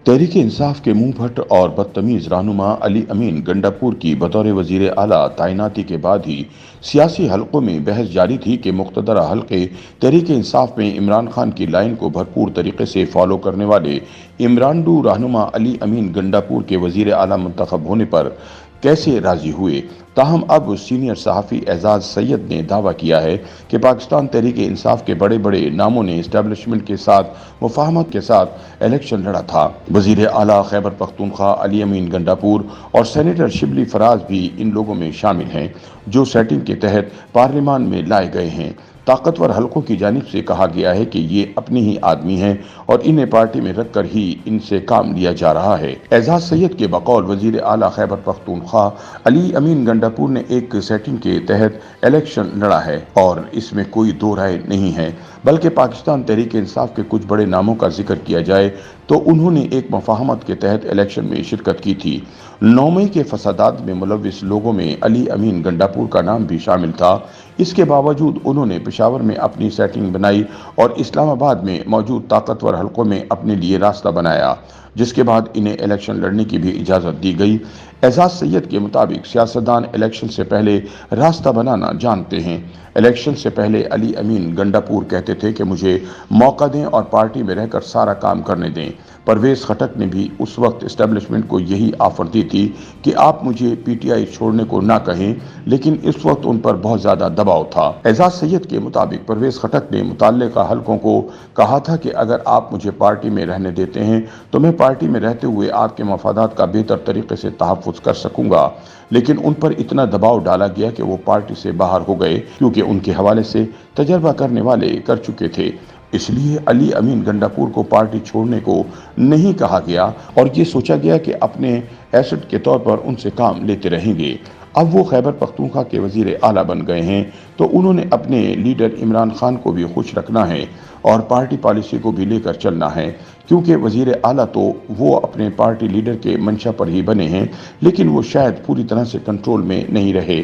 तहरीक इंसाफ के मुंह फट और बदतमीज रहनुमा अली अमीन गंडापुर की बतौर वजीर आला तैनाती के बाद ही सियासी हलकों में बहस जारी थी कि मुख्तदरा हलके तहरीक इंसाफ में इमरान खान की लाइन को भरपूर तरीके से फॉलो करने वाले इमरानडू रहनुमा अली अमीन गंडापुर के वजीर आला मुंतखब होने पर कैसे राजी हुए। ताहम अब सीनियर सहाफ़ी एजाज सैयद ने दावा किया है कि पाकिस्तान तहरीक इंसाफ के बड़े बड़े नामों ने इस्टेब्लिशमेंट के साथ मुफाहमत के साथ इलेक्शन लड़ा था। वजीर आला खैबर पख्तूनख्वा अली अमीन गंडापुर और सेनेटर शिबली फराज भी इन लोगों में शामिल हैं जो सेटिंग के तहत पार्लियामान में लाए गए हैं। ताकतवर हलकों की जानिब से कहा गया है कि ये अपने ही आदमी हैं और इन्हें पार्टी में रखकर ही इनसे काम लिया जा रहा है। एजाज सैयद के बकौल वजीर आला खैबर पख्तूनख्वा अली अमीन गंडापुर ने एक सेटिंग के तहत इलेक्शन लड़ा है और इसमें कोई दो राय नहीं है। बल्कि पाकिस्तान तहरीक इंसाफ के कुछ बड़े नामों का जिक्र किया जाए तो उन्होंने एक मुफाहमत के तहत इलेक्शन में शिरकत की थी। 9 मई के फसादात में मुलविस लोगों में अली अमीन गंडापुर का नाम भी शामिल था। इसके बावजूद उन्होंने पेशावर में अपनी सेटिंग बनाई और इस्लामाबाद में मौजूद ताकतवर हलकों में अपने लिए रास्ता बनाया, जिसके बाद इन्हें इलेक्शन लड़ने की भी इजाज़त दी गई। एजाज सैयद के मुताबिक सियासतदान इलेक्शन से पहले रास्ता बनाना जानते हैं। इलेक्शन से पहले अली अमीन गंडापुर कहते थे कि मुझे मौका दें और पार्टी में रहकर सारा काम करने दें। परवेज खटक ने भी उस वक्त इस्टेब्लिशमेंट को यही ऑफर दी थी कि आप मुझे पीटीआई छोड़ने को ना कहें, लेकिन इस वक्त उन पर बहुत ज्यादा दबाव था। एजाज सैयद के मुताबिक परवेज खटक ने मुताल्लिका हलकों को कहा था कि अगर आप मुझे पार्टी में रहने देते हैं तो मैं पार्टी में रहते हुए आपके मफादात का बेहतर तरीके से तहफ़्फ़ुज़ कर सकूंगा, लेकिन उन पर इतना दबाव डाला गया कि वो पार्टी से बाहर हो गए क्योंकि उनके हवाले से तजर्बा करने वाले कर चुके थे। इसलिए अली अमीन गंडापुर को पार्टी छोड़ने को नहीं कहा गया और ये सोचा गया कि अपने एसेट के तौर पर उनसे काम लेते रहेंगे। अब वो खैबर पख्तूनख्वा के वजीर आला बन गए हैं तो उन्होंने अपने लीडर इमरान खान को भी खुश रखना है और पार्टी पॉलिसी को भी लेकर चलना है, क्योंकि वजीर आला तो वो अपने पार्टी लीडर के मंशा पर ही बने हैं, लेकिन वो शायद पूरी तरह से कंट्रोल में नहीं रहे।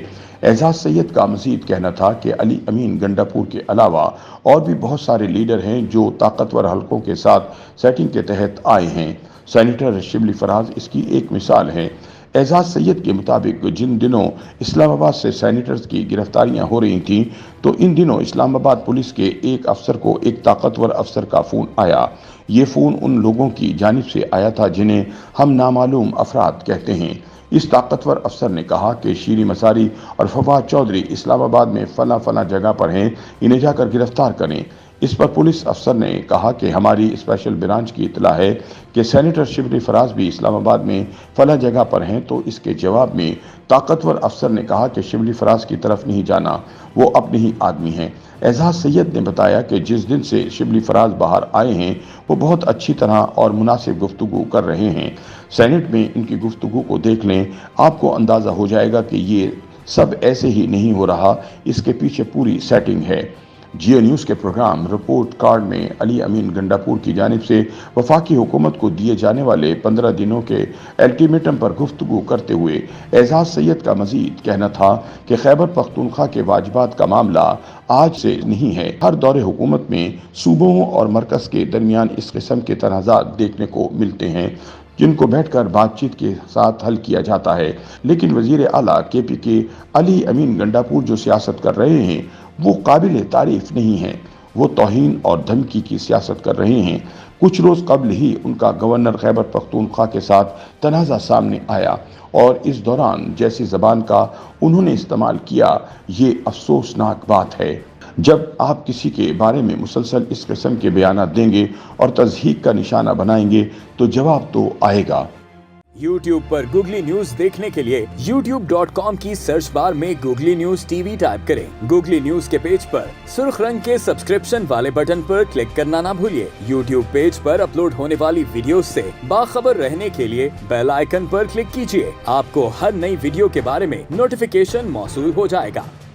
एजाज सैयद का मजीद कहना था कि अली अमीन गंडापुर के अलावा और भी बहुत सारे लीडर हैं जो ताकतवर हलकों के साथ सेटिंग के तहत आए हैं। सेनेटर शिबली फराज इसकी एक मिसाल है। एजाज सैयद के मुताबिक जिन दिनों इस्लामाबाद से सेनेटर्स की गिरफ्तारियां हो रही थीं तो इन दिनों इस्लामाबाद पुलिस के एक अफसर को एक ताकतवर अफसर का फ़ोन आया। ये फ़ोन उन लोगों की जानिब से आया था जिन्हें हम नामालूम अफराद कहते हैं। इस ताकतवर अफसर ने कहा कि शीरी मसारी और फवाद चौधरी इस्लामाबाद में फला जगह पर हैं, इन्हें जाकर गिरफ्तार करें। इस पर पुलिस अफसर ने कहा कि हमारी स्पेशल ब्रांच की इतला है कि सेनेटर शिबली फराज भी इस्लामाबाद में फला जगह पर हैं। तो इसके जवाब में ताकतवर अफसर ने कहा कि शिबली फराज की तरफ नहीं जाना, वो अपने ही आदमी हैं। एजाज सैयद ने बताया कि जिस दिन से शिबली फराज बाहर आए हैं वो बहुत अच्छी तरह और मुनासिब गुफ्तगू कर रहे हैं। सेनेट में इनकी गुफ्तगू को देख लें, आपको अंदाज़ा हो जाएगा कि ये सब ऐसे ही नहीं हो रहा, इसके पीछे पूरी सेटिंग है। जियो न्यूज़ के प्रोग्राम रिपोर्ट कार्ड में अली अमीन गंडापुर की जानिब से वफाकी हुकूमत को दिए जाने वाले 15 दिनों के अल्टीमेटम पर गुफ्तगू करते हुए एजाज सैयद का मजीद कहना था कि खैबर पख्तूनख्वा के वाजिबात का मामला आज से नहीं है। हर दौरे हुकूमत में सूबों और मरकज़ के दरमियान इस किस्म के तनाज़ात देखने को मिलते हैं जिनको बैठकर बातचीत के साथ हल किया जाता है, लेकिन वजीर आला केपी के अली अमीन गंडापुर जो सियासत कर रहे हैं वो काबिल तारीफ नहीं है। वो तौहीन और धमकी की सियासत कर रहे हैं। कुछ रोज़ कबल ही उनका गवर्नर खैबर पख्तूनख्वा के साथ तनाज़ा सामने आया और इस दौरान जैसी ज़बान का उन्होंने इस्तेमाल किया, ये अफसोसनाक बात है। जब आप किसी के बारे में मुसलसल इस किस्म के बयानात देंगे और तज़हीक का निशाना बनाएंगे तो जवाब तो आएगा। YouTube पर गूगली न्यूज देखने के लिए youtube.com की सर्च बार में गूगली न्यूज टीवी टाइप करें। गूगली न्यूज के पेज पर सुर्ख रंग के सब्सक्रिप्शन वाले बटन पर क्लिक करना ना भूलिए। YouTube पेज पर अपलोड होने वाली वीडियोस से बाखबर रहने के लिए बेल आइकन पर क्लिक कीजिए। आपको हर नई वीडियो के बारे में नोटिफिकेशन मौसूल हो जाएगा।